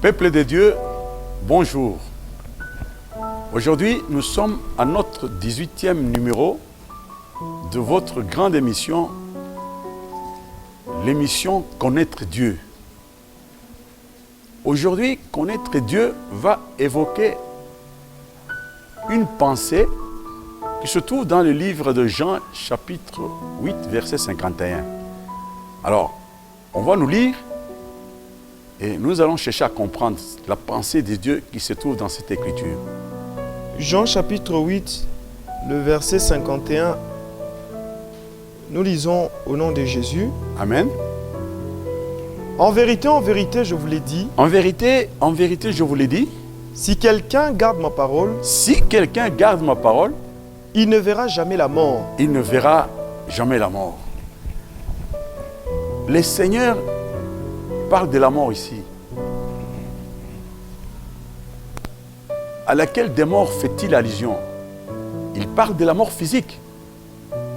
Peuple de Dieu, bonjour. Aujourd'hui, nous sommes à notre 18e numéro de votre grande émission, l'émission Connaître Dieu. Aujourd'hui, Connaître Dieu va évoquer une pensée qui se trouve dans le livre de Jean, chapitre 8, verset 51. Alors, on va nous lire et nous allons chercher à comprendre la pensée de Dieu qui se trouve dans cette écriture. Jean chapitre 8, le verset 51, nous lisons au nom de Jésus. Amen. En vérité, je vous l'ai dit. En vérité, je vous l'ai dit. Si quelqu'un garde ma parole, Si quelqu'un garde ma parole, il ne verra jamais la mort. il ne verra jamais la mort. Le Seigneur parle de la mort ici. À laquelle des morts fait-il allusion? Il parle de la mort physique.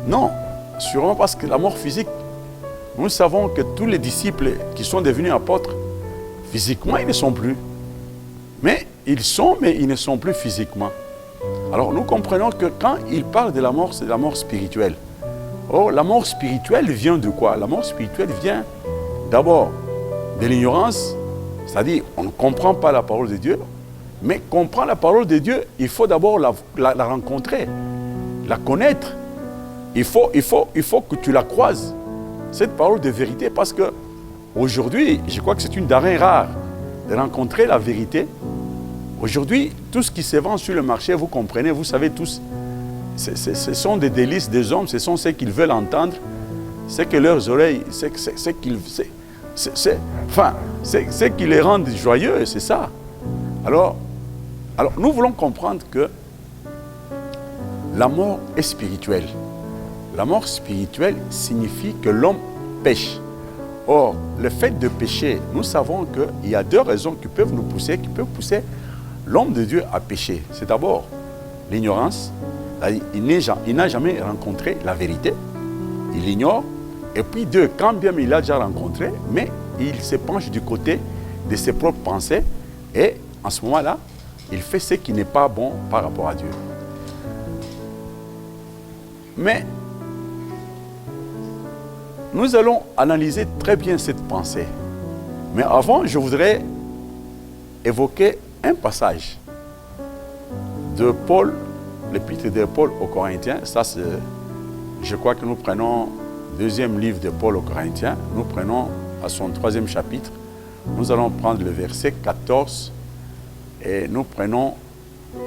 Non, sûrement parce que la mort physique, nous savons que tous les disciples qui sont devenus apôtres, physiquement, ils ne sont plus. Mais ils ne sont plus physiquement. Alors nous comprenons que quand il parle de la mort, c'est de la mort spirituelle. Oh, la mort spirituelle vient de quoi? La mort spirituelle vient d'abord de l'ignorance, c'est-à-dire on ne comprend pas la parole de Dieu, mais comprendre la parole de Dieu, il faut d'abord la rencontrer, la connaître. Il faut que tu la croises, cette parole de vérité, parce que aujourd'hui, je crois que c'est une denrée rare de rencontrer la vérité. Aujourd'hui, tout ce qui se vend sur le marché, vous comprenez, vous savez tous, ce sont des délices des hommes, ce sont ce qu'ils veulent entendre, c'est que leurs oreilles, c'est ce qui les rend joyeux, c'est ça. Alors, nous voulons comprendre que la mort est spirituelle. La mort spirituelle signifie que l'homme pêche. Or, le fait de pécher, nous savons qu'il y a deux raisons qui peuvent peuvent pousser l'homme de Dieu à pécher. C'est d'abord l'ignorance. Il n'a jamais rencontré la vérité. Il l'ignore. Et puis deux, quand bien il l'a déjà rencontré, mais il se penche du côté de ses propres pensées. Et en ce moment-là, il fait ce qui n'est pas bon par rapport à Dieu. Mais nous allons analyser très bien cette pensée. Mais avant, je voudrais évoquer un passage de Paul, l'épître de Paul aux Corinthiens. Ça, je crois que nous prenons le deuxième livre de Paul aux Corinthiens. Nous prenons à son 3e chapitre. Nous allons prendre le verset 14 et nous prenons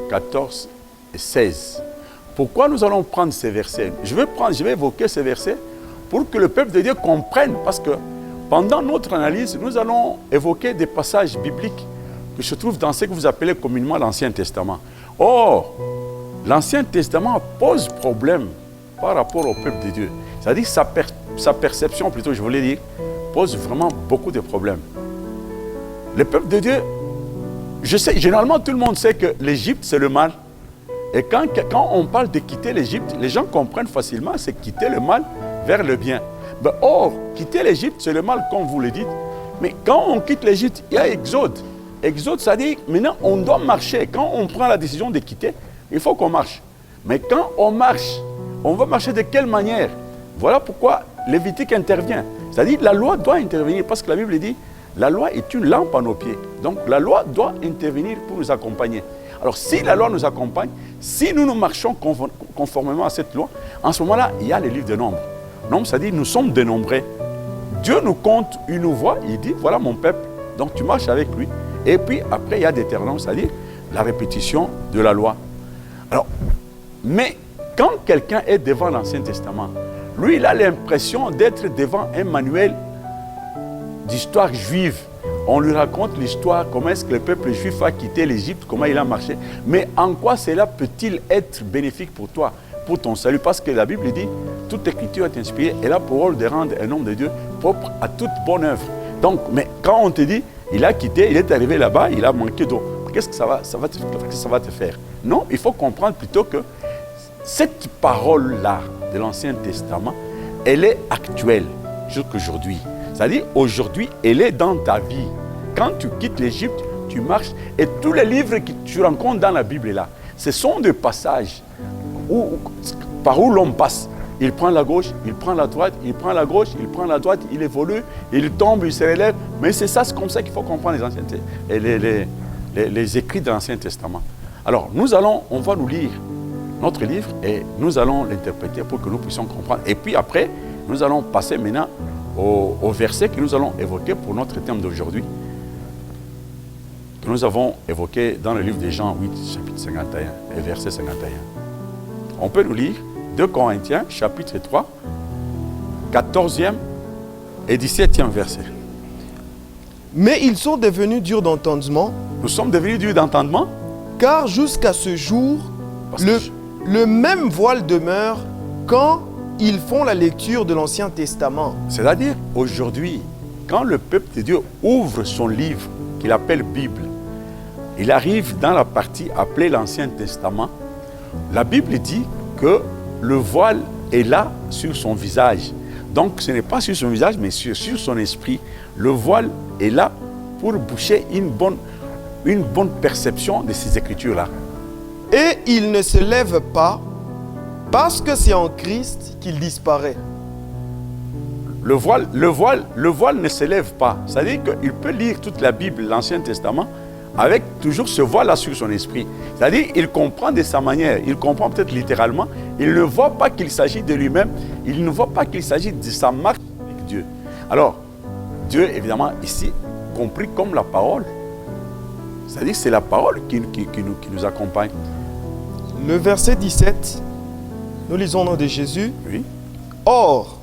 14 et 16. Pourquoi nous allons prendre ces versets? Je vais évoquer ces versets pour que le peuple de Dieu comprenne, parce que pendant notre analyse, nous allons évoquer des passages bibliques qui se trouvent dans ce que vous appelez communément l'Ancien Testament. Or, l'Ancien Testament pose problème par rapport au peuple de Dieu. C'est-à-dire sa perception, plutôt, je voulais dire, pose vraiment beaucoup de problèmes. Le peuple de Dieu, je sais, généralement tout le monde sait que l'Égypte c'est le mal. Et quand on parle de quitter l'Égypte, les gens comprennent facilement, c'est quitter le mal vers le bien. Or, quitter l'Égypte c'est le mal comme vous le dites. Mais quand on quitte l'Égypte, il y a Exode. Exode, ça dit maintenant on doit marcher. Quand on prend la décision de quitter, il faut qu'on marche. Mais quand on marche, on va marcher de quelle manière? Voilà pourquoi Lévitique intervient. C'est-à-dire la loi doit intervenir parce que la Bible dit la loi est une lampe à nos pieds. Donc la loi doit intervenir pour nous accompagner. Alors si la loi nous accompagne, si nous marchons conformément à cette loi, en ce moment-là, il y a le livre de Nombres. Nombre, ça dit nous sommes dénombrés. Dieu nous compte, il nous voit, il dit voilà mon peuple. Donc tu marches avec lui. Et puis après, il y a Deutéronome, c'est-à-dire la répétition de la loi. Alors, mais quand quelqu'un est devant l'Ancien Testament, lui, il a l'impression d'être devant un manuel d'histoire juive. On lui raconte l'histoire, comment est-ce que le peuple juif a quitté l'Égypte, comment il a marché. Mais en quoi cela peut-il être bénéfique pour toi, pour ton salut? Parce que la Bible dit, toute écriture est inspirée et a pour rôle de rendre un homme de Dieu propre à toute bonne œuvre. Donc, mais quand on te dit, il a quitté, il est arrivé là-bas, il a manqué d'eau. Qu'est-ce que ça va te faire? Non, il faut comprendre plutôt que cette parole-là de l'Ancien Testament, elle est actuelle jusqu'aujourd'hui. C'est-à-dire, aujourd'hui, elle est dans ta vie. Quand tu quittes l'Égypte, tu marches, et tous les livres que tu rencontres dans la Bible là, ce sont des passages par où l'homme passe. Il prend la gauche, il prend la droite, il prend la gauche, il prend la droite, il évolue, il tombe, il se relève. Mais c'est ça, c'est comme ça qu'il faut comprendre les écrits de l'Ancien Testament. Alors, on va nous lire notre livre et nous allons l'interpréter pour que nous puissions comprendre. Et puis après, nous allons passer maintenant au verset que nous allons évoquer pour notre thème d'aujourd'hui, que nous avons évoqué dans le livre de Jean 8, chapitre 51 et verset 51. On peut nous lire 2 Corinthiens, chapitre 3, 14e et 17e verset. Mais ils sont devenus durs d'entendement. Nous sommes devenus durs d'entendement. Car jusqu'à ce jour, le même voile demeure quand ils font la lecture de l'Ancien Testament. C'est-à-dire, aujourd'hui, quand le peuple de Dieu ouvre son livre, qu'il appelle Bible, il arrive dans la partie appelée l'Ancien Testament. La Bible dit que le voile est là sur son visage. Donc, ce n'est pas sur son visage, mais sur son esprit. Le voile est là pour boucher une bonne perception de ces Écritures-là. Et il ne se lève pas parce que c'est en Christ qu'il disparaît. Le voile ne se lève pas. C'est-à-dire qu'il peut lire toute la Bible, l'Ancien Testament, avec toujours ce voile-là sur son esprit. C'est-à-dire qu'il comprend de sa manière, il comprend peut-être littéralement, il ne voit pas qu'il s'agit de lui-même, il ne voit pas qu'il s'agit de sa marche avec Dieu. Alors, Dieu, évidemment, ici, compris comme la parole, c'est-à-dire que c'est la parole qui nous accompagne. Le verset 17, nous lisons au nom de Jésus. Oui. Or,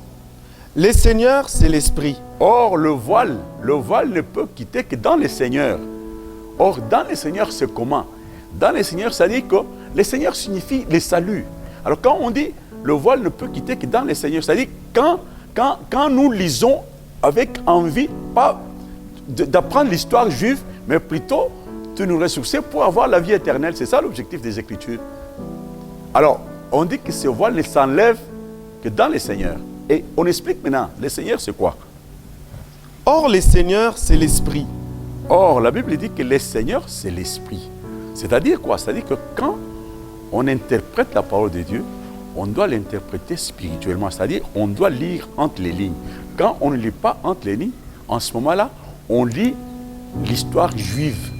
le Seigneur, c'est l'Esprit. Or, le voile ne peut quitter que dans le Seigneur. Or, dans le Seigneur, c'est comment? Dans le Seigneur, ça dit que le Seigneur signifie le salut. Alors, quand on dit le voile ne peut quitter que dans le Seigneur, c'est-à-dire quand nous lisons avec envie, pas d'apprendre l'histoire juive, mais plutôt de nous ressourcer pour avoir la vie éternelle. C'est ça l'objectif des Écritures. Alors, on dit que ce voile ne s'enlève que dans le Seigneur. Et on explique maintenant, le Seigneur, c'est quoi? Or, le Seigneur, c'est l'Esprit. Or, la Bible dit que le Seigneur, c'est l'Esprit. C'est-à-dire quoi? C'est-à-dire que quand on interprète la parole de Dieu, on doit l'interpréter spirituellement. C'est-à-dire on doit lire entre les lignes. Quand on ne lit pas entre les lignes, en ce moment-là, on lit l'histoire juive.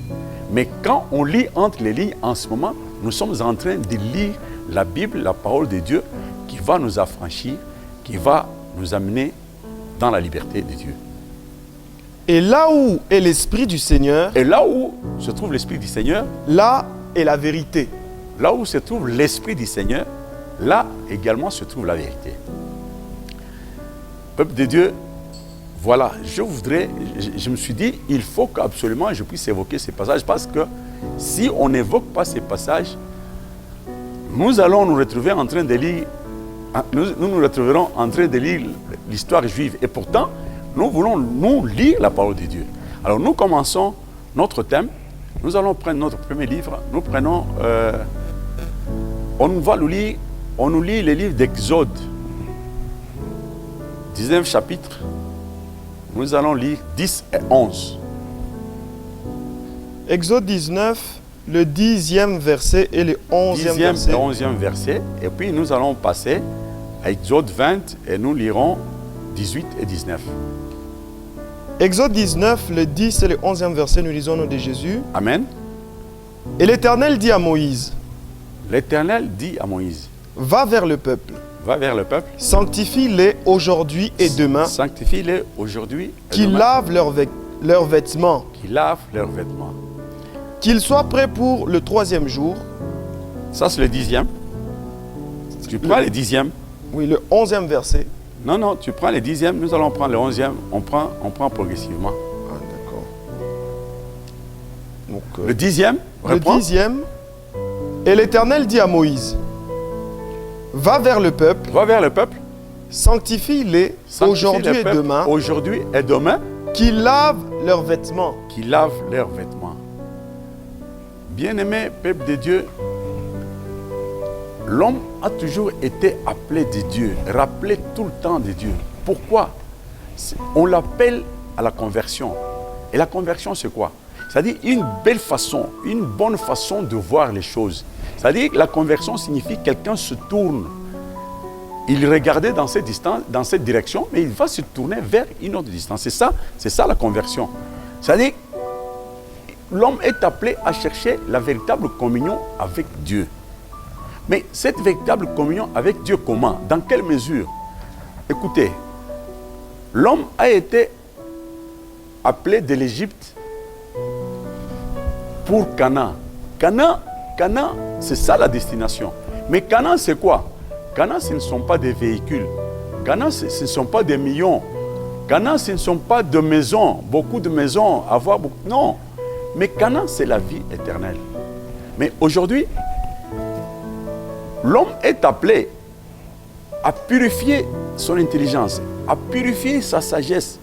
Mais quand on lit entre les lignes, en ce moment, nous sommes en train de lire la Bible, la parole de Dieu, qui va nous affranchir, qui va nous amener dans la liberté de Dieu. Et là où est l'Esprit du Seigneur, et là où se trouve l'Esprit du Seigneur, là est la vérité. Là où se trouve l'Esprit du Seigneur, là également se trouve la vérité. Peuple de Dieu, voilà, je me suis dit, il faut qu'absolument je puisse évoquer ces passages parce que si on n'évoque pas ces passages, nous allons nous retrouver en train de lire, nous retrouverons en train de lire l'histoire juive. Et pourtant, nous voulons nous lire la parole de Dieu. Alors nous commençons notre thème. Nous allons prendre notre premier livre. Nous prenons, on nous lit le livre d'Exode, 19e chapitre. Nous allons lire 10 et 11. Exode 19, le 10e verset et le 11e verset. 10e et 11e verset. Et puis nous allons passer à Exode 20 et nous lirons 18 et 19. Exode 19, le 10 et le 11e verset, nous lisons au nom de Jésus. Amen. Et l'Éternel dit à Moïse, l'Éternel dit à Moïse, va vers le peuple. Va vers le peuple. Sanctifie-les aujourd'hui et demain. Sanctifie-les aujourd'hui et qu'ils demain. lavent leurs vêtements. Qu'ils lavent leurs vêtements. Qu'ils soient prêts pour le 3e jour. Ça, c'est le 10e. Tu prends le 10e. Oui, le 11e verset. Non, tu prends le 10e, nous allons prendre le 11e. On prend progressivement. Ah, d'accord. Donc, le 10e, reprends. Le 10e. Et l'Éternel dit à Moïse, va vers le peuple. Va vers le peuple. Sanctifie-les aujourd'hui et demain. Aujourd'hui et demain. Qu'ils lavent leurs vêtements. Qu'ils lavent leurs vêtements. Bien-aimé peuple de Dieu, l'homme a toujours été appelé de Dieu, rappelé tout le temps de Dieu. Pourquoi? On l'appelle à la conversion. Et la conversion, c'est quoi? C'est-à-dire une belle façon, une bonne façon de voir les choses. C'est-à-dire que la conversion signifie que quelqu'un se tourne. Il regardait dans cette distance, dans cette direction, mais il va se tourner vers une autre distance. C'est ça la conversion. C'est-à-dire que l'homme est appelé à chercher la véritable communion avec Dieu. Mais cette véritable communion avec Dieu, comment? Dans quelle mesure? Écoutez, l'homme a été appelé de l'Égypte pour Canaan. Canaan, c'est ça la destination. Mais Canaan, c'est quoi? Canaan, ce ne sont pas des véhicules. Canaan, ce ne sont pas des millions. Canaan, ce ne sont pas de maisons, beaucoup de maisons, avoir beaucoup. Non. Mais Canaan, c'est la vie éternelle. Mais aujourd'hui, l'homme est appelé à purifier son intelligence, à purifier sa sagesse,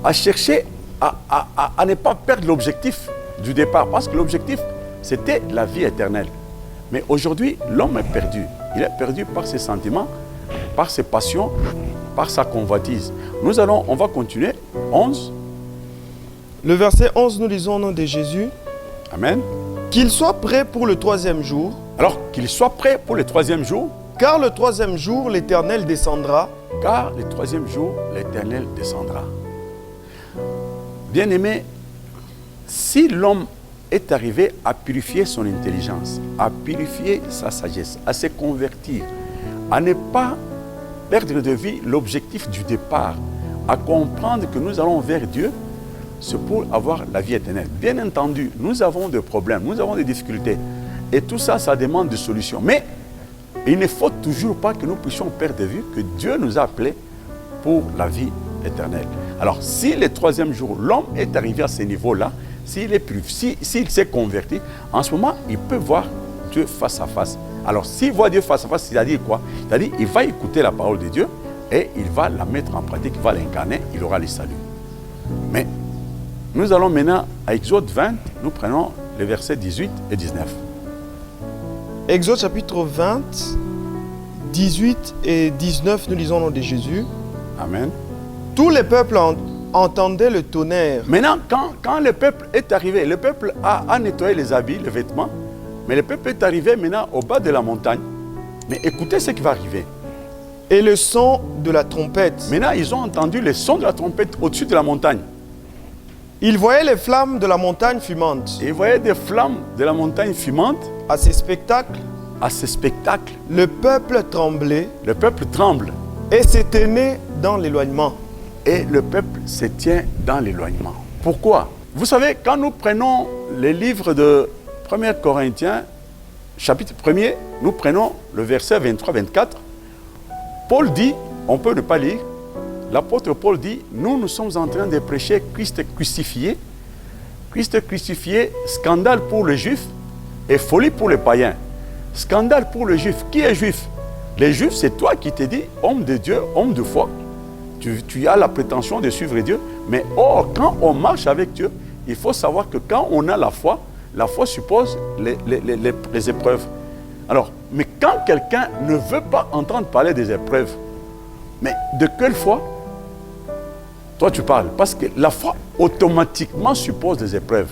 à chercher à ne pas perdre l'objectif du départ. Parce que l'objectif, c'était la vie éternelle. Mais aujourd'hui, l'homme est perdu. Il est perdu par ses sentiments, par ses passions, par sa convoitise. On va continuer. 11. Le verset 11, nous lisons au nom de Jésus. Amen. Qu'il soit prêt pour le 3e jour. Alors, qu'il soit prêt pour le 3e jour. Car le 3e jour, l'Éternel descendra. Car le 3e jour, l'Éternel descendra. Bien-aimé, si l'homme est arrivé à purifier son intelligence, à purifier sa sagesse, à se convertir, à ne pas perdre de vue l'objectif du départ, à comprendre que nous allons vers Dieu, c'est pour avoir la vie éternelle. Bien entendu, nous avons des problèmes, nous avons des difficultés. Et tout ça, ça demande des solutions. Mais il ne faut toujours pas que nous puissions perdre de vue que Dieu nous a appelés pour la vie éternelle. Alors, si le 3e jour, l'homme est arrivé à ce niveau-là, s'il s'est converti, en ce moment, il peut voir Dieu face à face. Alors, s'il voit Dieu face à face, c'est-à-dire quoi? C'est-à-dire qu'il va écouter la parole de Dieu et il va la mettre en pratique, il va l'incarner, il aura le salut. Mais nous allons maintenant à Exode 20, nous prenons les versets 18 et 19. Exode chapitre 20, 18 et 19, nous lisons au nom de Jésus. Amen. Tous les peuples entendaient le tonnerre. Maintenant, quand le peuple est arrivé, le peuple a nettoyé les habits, les vêtements, mais le peuple est arrivé maintenant au bas de la montagne. Mais écoutez ce qui va arriver. Et le son de la trompette. Maintenant, ils ont entendu le son de la trompette au-dessus de la montagne. Ils voyaient les flammes de la montagne fumante. Ils voyaient des flammes de la montagne fumante. À ces spectacles, le peuple tremblait. Le peuple tremble. Et se tenait dans l'éloignement. Et le peuple se tient dans l'éloignement. Pourquoi? Vous savez, quand nous prenons les livres de 1 Corinthiens, chapitre 1er, nous prenons le verset 23-24. Paul dit, on peut ne pas lire, l'apôtre Paul dit, nous sommes en train de prêcher Christ crucifié. Christ crucifié, scandale pour les Juifs et folie pour les païens. Scandale pour les Juifs. Qui est juif? Les Juifs, c'est toi qui te dis, homme de Dieu, homme de foi. Tu as la prétention de suivre Dieu. Mais or, quand on marche avec Dieu, il faut savoir que quand on a la foi suppose les épreuves. Alors, mais quand quelqu'un ne veut pas entendre parler des épreuves, mais de quelle foi toi tu parles? Parce que la foi automatiquement suppose des épreuves.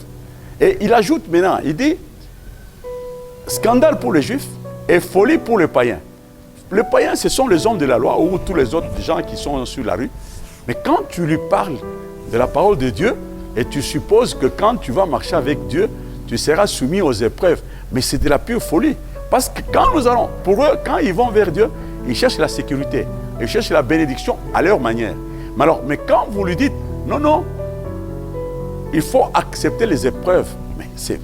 Et il ajoute maintenant, il dit, scandale pour les Juifs et folie pour les païens. Les païens, ce sont les hommes de la loi ou tous les autres gens qui sont sur la rue. Mais quand tu lui parles de la parole de Dieu et tu supposes que quand tu vas marcher avec Dieu, tu seras soumis aux épreuves. Mais c'est de la pure folie. Parce que quand nous allons, pour eux, quand ils vont vers Dieu, ils cherchent la sécurité, ils cherchent la bénédiction à leur manière. Mais quand vous lui dites, non, il faut accepter les épreuves, mais c'est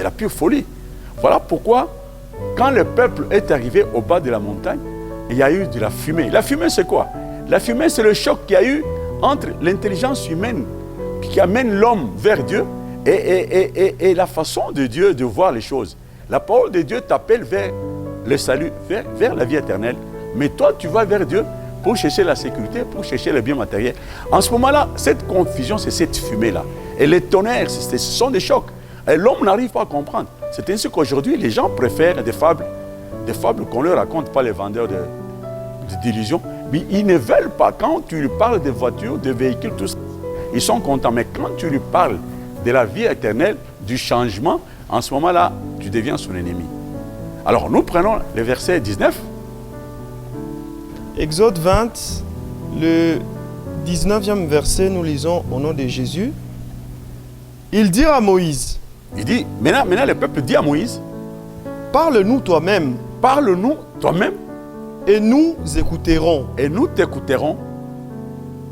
la pure folie. Voilà pourquoi, quand le peuple est arrivé au bas de la montagne, il y a eu de la fumée. La fumée, c'est quoi? La fumée, c'est le choc qu'il y a eu entre l'intelligence humaine qui amène l'homme vers Dieu et la façon de Dieu de voir les choses. La parole de Dieu t'appelle vers le salut, vers la vie éternelle. Mais toi, tu vas vers Dieu pour chercher la sécurité, pour chercher le bien matériel. En ce moment-là, cette confusion, c'est cette fumée-là. Et les tonnerres, ce sont des chocs. Et l'homme n'arrive pas à comprendre. C'est ainsi qu'aujourd'hui, les gens préfèrent des fables qu'on ne leur raconte pas, les vendeurs d'illusions. Mais ils ne veulent pas, quand tu lui parles de voitures, de véhicules, tout ça, ils sont contents. Mais quand tu lui parles de la vie éternelle, du changement, en ce moment-là, tu deviens son ennemi. Alors, nous prenons le verset 19. Exode 20, le 19e verset, nous lisons au nom de Jésus. Il dit à Moïse, Il dit, maintenant le peuple dit à Moïse, parle-nous toi-même, parle-nous toi-même et nous écouterons. et nous t'écouterons,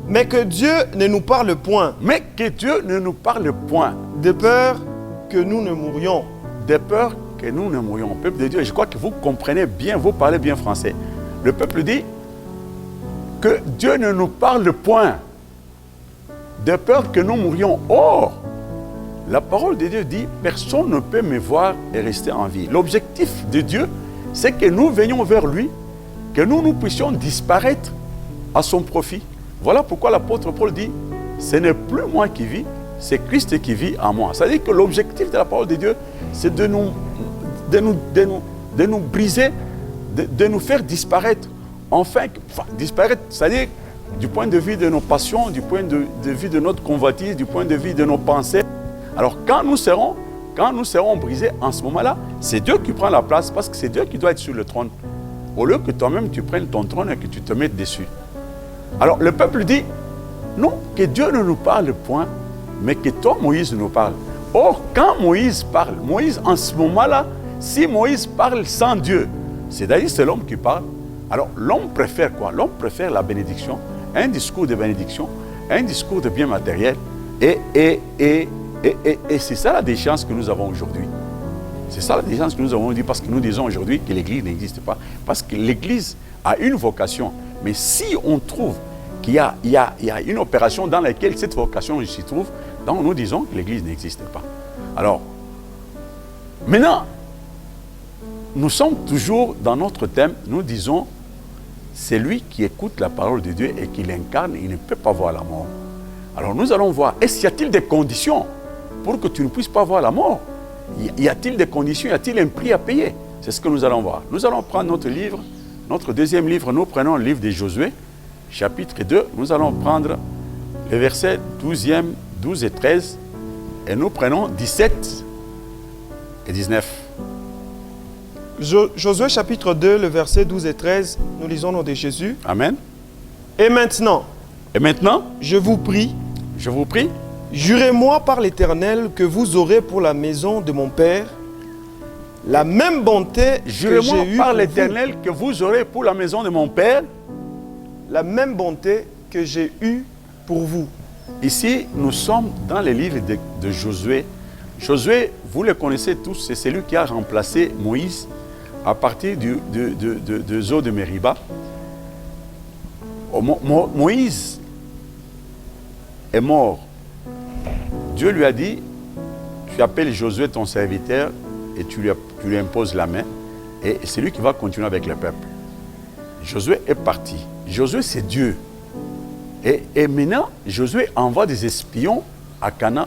Mais que Dieu ne nous parle point, mais que Dieu ne nous parle point, de peur que nous ne mourions. de peur que nous ne mourions. Peuple de Dieu, je crois que vous comprenez bien, vous parlez bien français. Le peuple dit que Dieu ne nous parle point, de peur que nous mourions. Or, la parole de Dieu dit, personne ne peut me voir et rester en vie. L'objectif de Dieu, c'est que nous venions vers lui, que nous puissions disparaître à son profit. Voilà pourquoi l'apôtre Paul dit, ce n'est plus moi qui vis, c'est Christ qui vit en moi. C'est-à-dire que l'objectif de la parole de Dieu, c'est de nous briser, de nous faire disparaître. Enfin, disparaître, c'est-à-dire du point de vue de nos passions, du point de vue de notre convoitise, du point de vue de nos pensées. Alors quand nous serons brisés, en ce moment-là, c'est Dieu qui prend la place parce que c'est Dieu qui doit être sur le trône. Au lieu que toi-même tu prennes ton trône et que tu te mettes dessus. Alors le peuple dit, non, que Dieu ne nous parle point, mais que toi, Moïse, nous parle. Or, quand Moïse parle, Moïse, en ce moment-là, si Moïse parle sans Dieu, c'est-à-dire c'est l'homme qui parle, alors l'homme préfère quoi? L'homme préfère la bénédiction, un discours de bénédiction, un discours de bien matériel. Et c'est ça la déchéance que nous avons aujourd'hui. C'est ça la déchéance que nous avons dit parce que nous disons aujourd'hui que l'Église n'existe pas. Parce que l'Église a une vocation. Mais si on trouve qu'il y a une opération dans laquelle cette vocation s'y trouve, donc nous disons que l'Église n'existe pas. Alors, maintenant, nous sommes toujours dans notre thème, nous disons, c'est lui qui écoute la parole de Dieu et qui l'incarne, il ne peut pas voir la mort. Alors nous allons voir, y a-t-il des conditions pour que tu ne puisses pas voir la mort? Y a-t-il des conditions, y a-t-il un prix à payer? C'est ce que nous allons voir. Nous allons prendre notre livre, notre deuxième livre, nous prenons le livre de Josué, chapitre 2, nous allons prendre les versets 12 et 13, et nous prenons 17 et 19. Josué chapitre 2, le verset 12 et 13, nous lisons au nom de Jésus. Amen. Et maintenant, je vous prie, jurez-moi par l'Éternel que vous aurez pour la maison de mon Père la même bonté que jurez-moi j'ai eue par pour l'Éternel que vous aurez pour la maison de mon Père la même bonté que j'ai eue pour vous. Ici, nous sommes dans le livre de Josué. Josué, vous le connaissez tous, c'est celui qui a remplacé Moïse à partir de Zo de Meriba. Moïse est mort. Dieu lui a dit, tu appelles Josué ton serviteur et tu lui imposes la main et c'est lui qui va continuer avec le peuple. Josué est parti. Josué, c'est Dieu. Et maintenant, Josué envoie des espions à Canaan,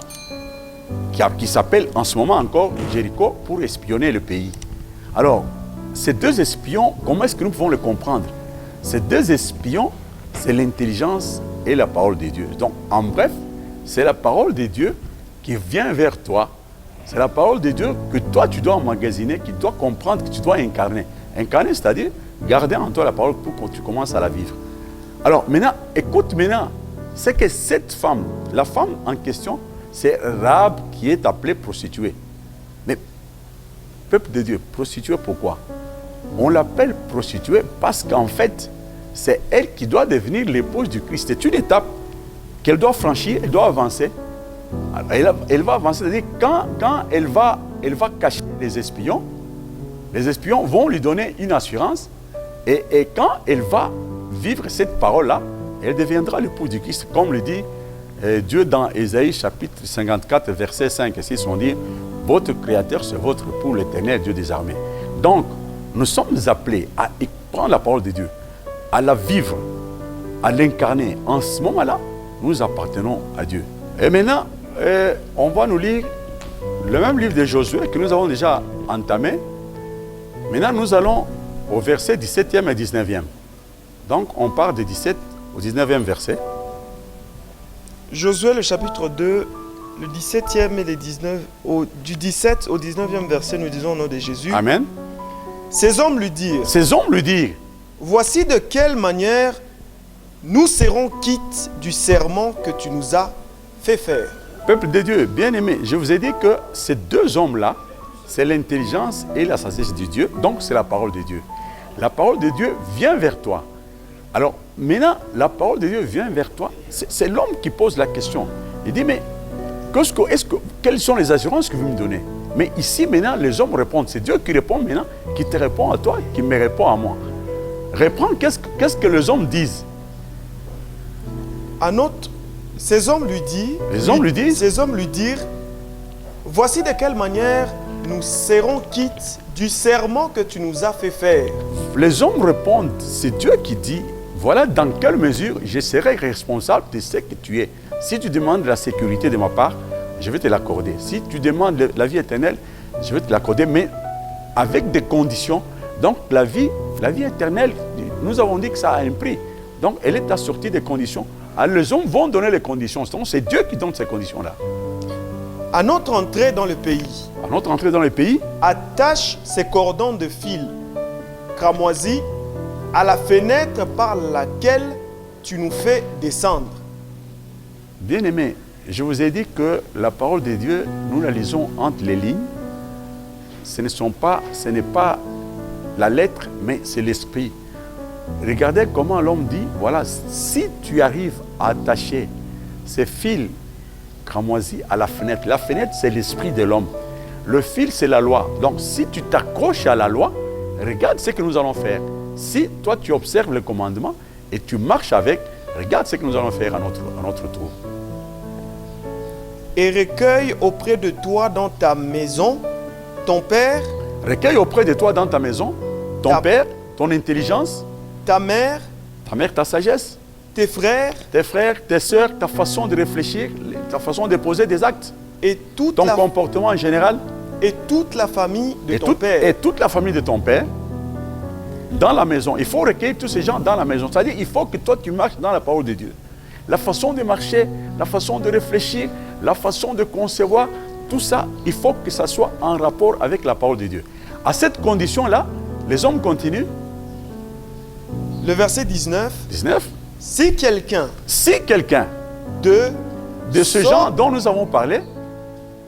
qui s'appelle en ce moment encore Jéricho, pour espionner le pays. Alors, ces deux espions, comment est-ce que nous pouvons le comprendre? Ces deux espions, c'est l'intelligence et la parole de Dieu. Donc, en bref, c'est la parole de Dieu qui vient vers toi. C'est la parole de Dieu que toi, tu dois emmagasiner, que tu dois comprendre, que tu dois incarner. Incarner, c'est-à-dire garder en toi la parole pour que tu commences à la vivre. Alors maintenant, écoute maintenant, c'est que cette femme, la femme en question, c'est Rahab qui est appelée prostituée. Mais, peuple de Dieu, prostituée pourquoi? On l'appelle prostituée parce qu'en fait, c'est elle qui doit devenir l'épouse du Christ. C'est une étape qu'elle doit franchir, elle doit avancer. Elle va avancer, c'est-à-dire quand elle va cacher les espions vont lui donner une assurance et quand elle va vivre cette parole-là, elle deviendra l'épouse du Christ, comme le dit Dieu dans Ésaïe chapitre 54, verset 5 et 6, on dit « Votre Créateur, c'est votre époux, l'Éternel, Dieu des armées. » Donc, nous sommes appelés à prendre la parole de Dieu, à la vivre, à l'incarner. En ce moment-là, nous appartenons à Dieu. Et maintenant, on va nous lire le même livre de Josué que nous avons déjà entamé. Maintenant, nous allons au verset 17e et 19e. Donc, on part de 17 au 19e verset. Josué, le chapitre 2, le 17e et les 19, du 17 au 19e verset, nous disons au nom de Jésus. Amen. Ces hommes lui dirent, Ces hommes lui dirent, voici de quelle manière nous serons quittes du serment que tu nous as fait faire. peuple de Dieu, bien-aimé, je vous ai dit que ces deux hommes-là, c'est l'intelligence et la sagesse de Dieu, donc c'est la parole de Dieu. La parole de Dieu vient vers toi. Alors, maintenant, la parole de Dieu vient vers toi. C'est l'homme qui pose la question. Il dit, mais quelles sont les assurances que vous me donnez? Mais ici, maintenant, les hommes répondent. C'est Dieu qui répond maintenant, qui te répond à toi, qui me répond à moi. Réponds, qu'est-ce que les hommes disent? Un autre, ces hommes lui disent, ces hommes lui dirent, voici de quelle manière nous serons quittes du serment que tu nous as fait faire. Les hommes répondent, c'est Dieu qui dit, voilà dans quelle mesure je serai responsable de ce que tu es. Si tu demandes la sécurité de ma part, je vais te l'accorder. Si tu demandes la vie éternelle, je vais te l'accorder, mais avec des conditions. Donc la vie éternelle, nous avons dit que ça a un prix. Donc elle est assortie des conditions. Alors les hommes vont donner les conditions. Donc c'est Dieu qui donne ces conditions-là. À notre entrée dans le pays, attache ces cordons de fil cramoisis à la fenêtre par laquelle tu nous fais descendre. Bien-aimés, je vous ai dit que la parole de Dieu, nous la lisons entre les lignes. Ce n'est pas la lettre, mais c'est l'esprit. Regardez comment l'homme dit, voilà, si tu arrives à attacher ces fils cramoisis à la fenêtre c'est l'esprit de l'homme. Le fil, c'est la loi. Donc, si tu t'accroches à la loi, regarde ce que nous allons faire. Si toi, tu observes le commandement et tu marches avec, regarde ce que nous allons faire à notre tour. Et recueille auprès de toi dans ta maison ton père. Recueille auprès de toi dans ta maison ton père, ton intelligence, ta mère, ta sagesse, tes frères, tes soeurs, ta façon de réfléchir, ta façon de poser des actes, et ton comportement en général, et toute la famille de ton père. Et toute la famille de ton père dans la maison. Il faut recueillir tous ces gens dans la maison. C'est-à-dire il faut que toi tu marches dans la parole de Dieu. La façon de marcher, la façon de réfléchir, la façon de concevoir, tout ça, il faut que ça soit en rapport avec la parole de Dieu. À cette condition-là, les hommes continuent. Le verset 19. Si quelqu'un de ce genre dont nous avons parlé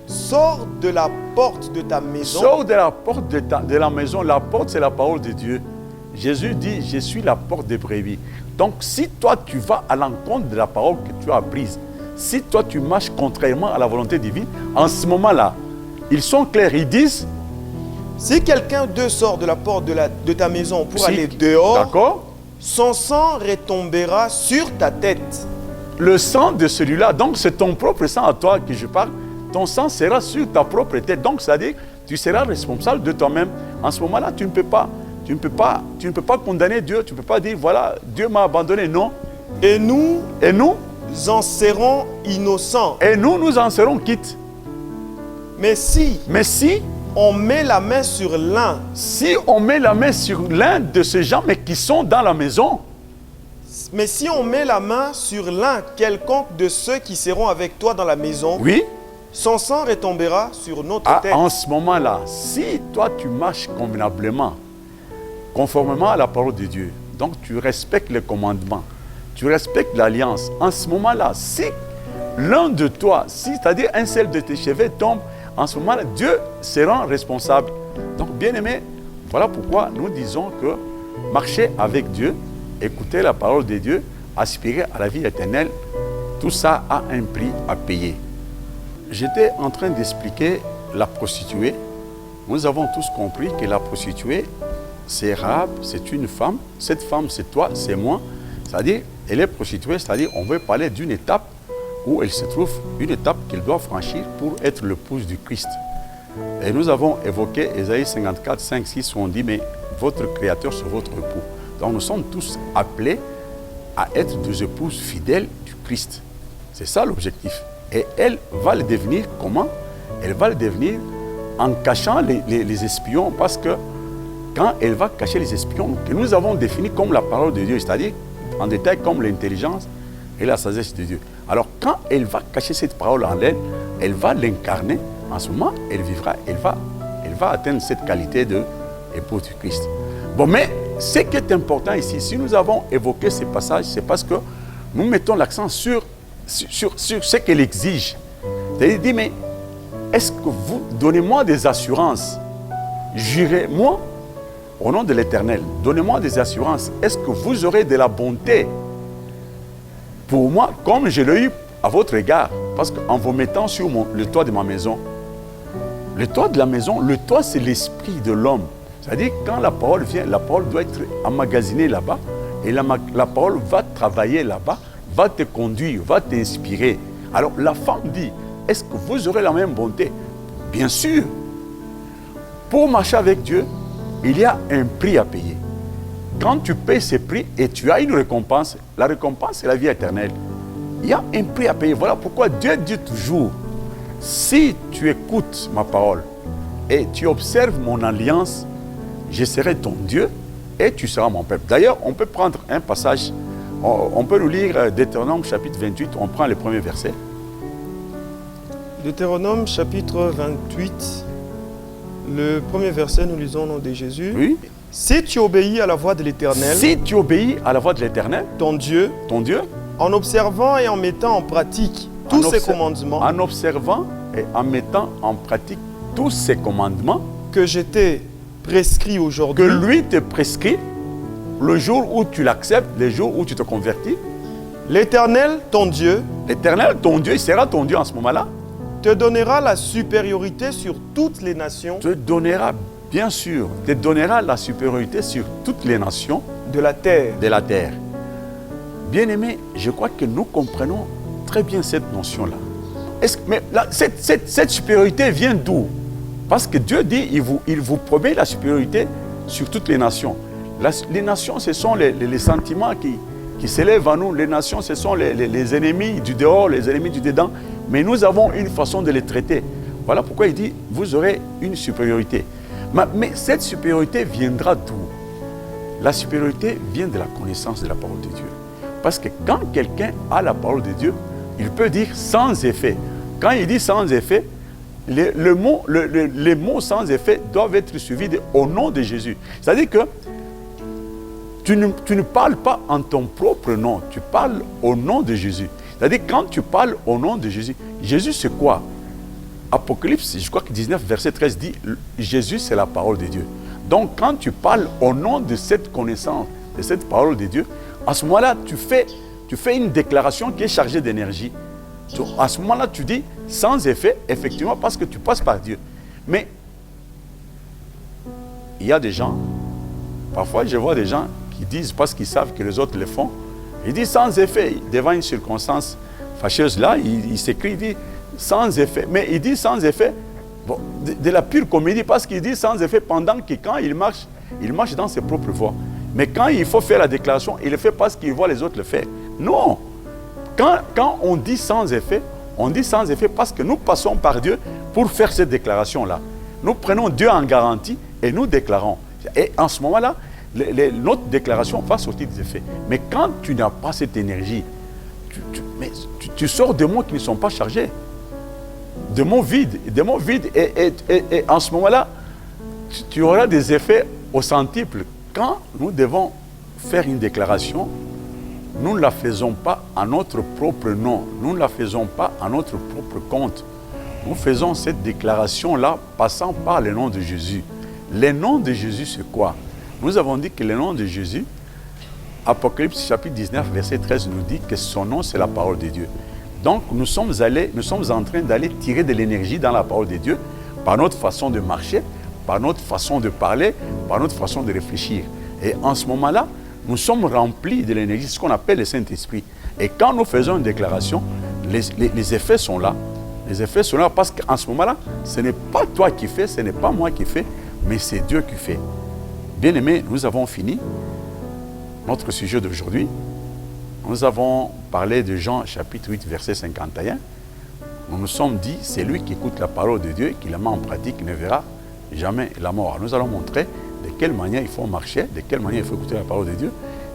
sort de la porte de ta maison. Sort de la porte de la maison. La porte, c'est la parole de Dieu. Jésus dit, je suis la porte des brebis. Donc, si toi, tu vas à l'encontre de la parole que tu as apprise, si toi, tu marches contrairement à la volonté divine, en ce moment-là, ils sont clairs, ils disent, si quelqu'un d'eux sort de la porte de ta maison pour aller dehors, son sang retombera sur ta tête. Le sang de celui-là, donc c'est ton propre sang à toi que je parle, ton sang sera sur ta propre tête. Donc, c'est-à-dire, tu seras responsable de toi-même. En ce moment-là, tu ne peux pas condamner Dieu, tu ne peux pas dire, voilà, Dieu m'a abandonné, non. Et nous en serons innocents. Et nous en serons quittes. Mais si on met la main sur l'un. Si on met la main sur l'un de ces gens, mais qui sont dans la maison. Mais si on met la main sur l'un quelconque de ceux qui seront avec toi dans la maison, oui, son sang retombera sur notre tête. En ce moment-là, si toi tu marches convenablement, conformément à la parole de Dieu, donc tu respectes les commandements, tu respectes l'alliance, en ce moment-là, si l'un de toi, c'est-à-dire un seul de tes cheveux tombe, en ce moment-là, Dieu se rend responsable. Donc, bien-aimés, voilà pourquoi nous disons que marcher avec Dieu, écouter la parole de Dieu, aspirer à la vie éternelle, tout ça a un prix à payer. J'étais en train d'expliquer la prostituée. Nous avons tous compris que la prostituée, c'est Rahab, c'est une femme. Cette femme, c'est toi, c'est moi. C'est-à-dire, elle est prostituée, c'est-à-dire, on veut parler d'une étape où elle se trouve, une étape qu'elle doit franchir pour être l'épouse du Christ. Et nous avons évoqué Ésaïe 54, 5, 6, où on dit, mais votre Créateur, c'est votre époux. Donc nous sommes tous appelés à être des épouses fidèles du Christ. C'est ça l'objectif. Et elle va le devenir comment? Elle va le devenir en cachant les espions, parce que quand elle va cacher les espions, que nous avons définis comme la parole de Dieu, c'est-à-dire en détail comme l'intelligence et la sagesse de Dieu. Alors quand elle va cacher cette parole en elle, elle va l'incarner. En ce moment, elle va atteindre cette qualité d'épouse du Christ. Bon, mais ce qui est important ici, si nous avons évoqué ces passages, c'est parce que nous mettons l'accent sur ce qu'elle exige. C'est-à-dire, dit, mais est-ce que vous, donnez-moi des assurances, jurez-moi au nom de l'Éternel, donnez-moi des assurances, est-ce que vous aurez de la bonté pour moi, comme je l'ai eu à votre égard, parce qu'en vous mettant sur le toit de ma maison, le toit de la maison, le toit c'est l'esprit de l'homme. C'est-à-dire quand la parole vient, la parole doit être emmagasinée là-bas, et la parole va travailler là-bas, va te conduire, va t'inspirer. Alors la femme dit, est-ce que vous aurez la même bonté? Bien sûr. Pour marcher avec Dieu, il y a un prix à payer. Quand tu payes ce prix et tu as une récompense, la récompense c'est la vie éternelle. Il y a un prix à payer. Voilà pourquoi Dieu dit toujours, si tu écoutes ma parole et tu observes mon alliance, je serai ton Dieu et tu seras mon peuple. D'ailleurs, on peut prendre un passage, on peut nous lire Deutéronome chapitre 28, on prend le premier verset. Deutéronome chapitre 28, le premier verset, nous lisons au nom de Jésus. Oui. Si tu obéis à la voix de l'Éternel, si tu obéis à la voix de l'Éternel, ton Dieu, en observant et en mettant en pratique tous ses commandements, en observant et en mettant en pratique tous ses commandements que je t'ai prescrits aujourd'hui, que lui te prescrit, le jour où tu l'acceptes, le jour où tu te convertis, l'Éternel, ton Dieu, il sera ton Dieu en ce moment-là, te donnera la supériorité sur toutes les nations, te donnera la supériorité sur toutes les nations de la terre. Bien-aimés, je crois que nous comprenons très bien cette notion-là. Mais cette supériorité vient d'où? Parce que Dieu dit, il vous promet la supériorité sur toutes les nations. Les nations, ce sont les sentiments qui s'élèvent à nous. Les nations, ce sont les ennemis du dehors, les ennemis du dedans. Mais nous avons une façon de les traiter. Voilà pourquoi il dit, vous aurez une supériorité. Mais cette supériorité viendra d'où? La supériorité vient de la connaissance de la parole de Dieu. Parce que quand quelqu'un a la parole de Dieu, il peut dire sans effet. Quand il dit sans effet, les mots sans effet doivent être suivis de au nom de Jésus. C'est-à-dire que tu ne parles pas en ton propre nom, tu parles au nom de Jésus. C'est-à-dire quand tu parles au nom de Jésus, Jésus c'est quoi? Apocalypse, je crois que 19, verset 13 dit, Jésus c'est la parole de Dieu. Donc quand tu parles au nom de cette connaissance, de cette parole de Dieu, à ce moment-là, tu fais une déclaration qui est chargée d'énergie. À ce moment-là, tu dis sans effet, effectivement, parce que tu passes par Dieu. Mais il y a des gens, parfois je vois des gens qui disent, parce qu'ils savent que les autres le font, ils disent sans effet, devant une circonstance fâcheuse là, il s'écrit, il dit sans effet. Mais il dit sans effet, bon, de la pure comédie, parce qu'il dit sans effet pendant que quand il marche dans ses propres voies. Mais quand il faut faire la déclaration, il le fait parce qu'il voit les autres le faire. Non. Quand on dit sans effet, on dit sans effet parce que nous passons par Dieu pour faire cette déclaration-là. Nous prenons Dieu en garantie et nous déclarons. Et en ce moment-là, notre déclaration va sortir des effets. Mais quand tu n'as pas cette énergie, tu sors de mots qui ne sont pas chargés. De mots vides. Et en ce moment-là, tu auras des effets au centuple. Quand nous devons faire une déclaration, nous ne la faisons pas à notre propre nom. Nous ne la faisons pas à notre propre compte. Nous faisons cette déclaration-là passant par le nom de Jésus. Le nom de Jésus, c'est quoi? Nous avons dit que le nom de Jésus, Apocalypse chapitre 19, verset 13 nous dit que son nom, c'est la parole de Dieu. Donc, nous sommes en train d'aller tirer de l'énergie dans la parole de Dieu par notre façon de marcher, par notre façon de parler, par notre façon de réfléchir. Et en ce moment-là, nous sommes remplis de l'énergie, ce qu'on appelle le Saint-Esprit. Et quand nous faisons une déclaration, les effets sont là. Les effets sont là parce qu'en ce moment-là, ce n'est pas toi qui fais, ce n'est pas moi qui fais, mais c'est Dieu qui fait. Bien-aimés, nous avons fini notre sujet d'aujourd'hui. Nous avons parlé de Jean chapitre 8, verset 51. Nous nous sommes dit, c'est lui qui écoute la parole de Dieu, qui la met en pratique, ne verra jamais la mort. Nous allons montrer de quelle manière il faut marcher, de quelle manière il faut écouter la parole de Dieu,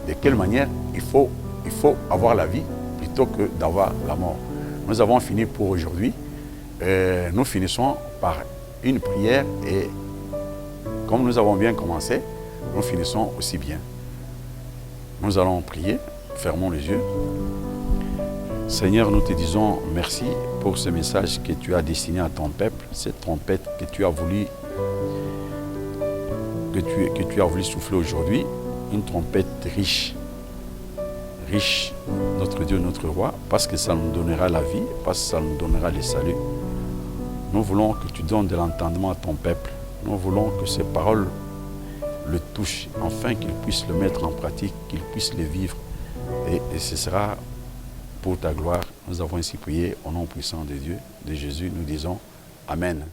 de quelle manière il faut avoir la vie plutôt que d'avoir la mort. Nous avons fini pour aujourd'hui. nous finissons par une prière et comme nous avons bien commencé, nous finissons aussi bien. Nous allons prier, fermons les yeux. Seigneur, nous te disons merci pour ce message que tu as destiné à ton peuple, cette trompette que tu as voulu, souffler aujourd'hui, une trompette riche. Riche, notre Dieu, notre Roi, parce que ça nous donnera la vie, parce que ça nous donnera le salut. Nous voulons que tu donnes de l'entendement à ton peuple. Nous voulons que ces paroles le touchent, afin qu'il puisse le mettre en pratique, qu'il puisse le vivre. Et ce sera pour ta gloire. Nous avons ainsi prié au nom puissant de Dieu, de Jésus. Nous disons Amen.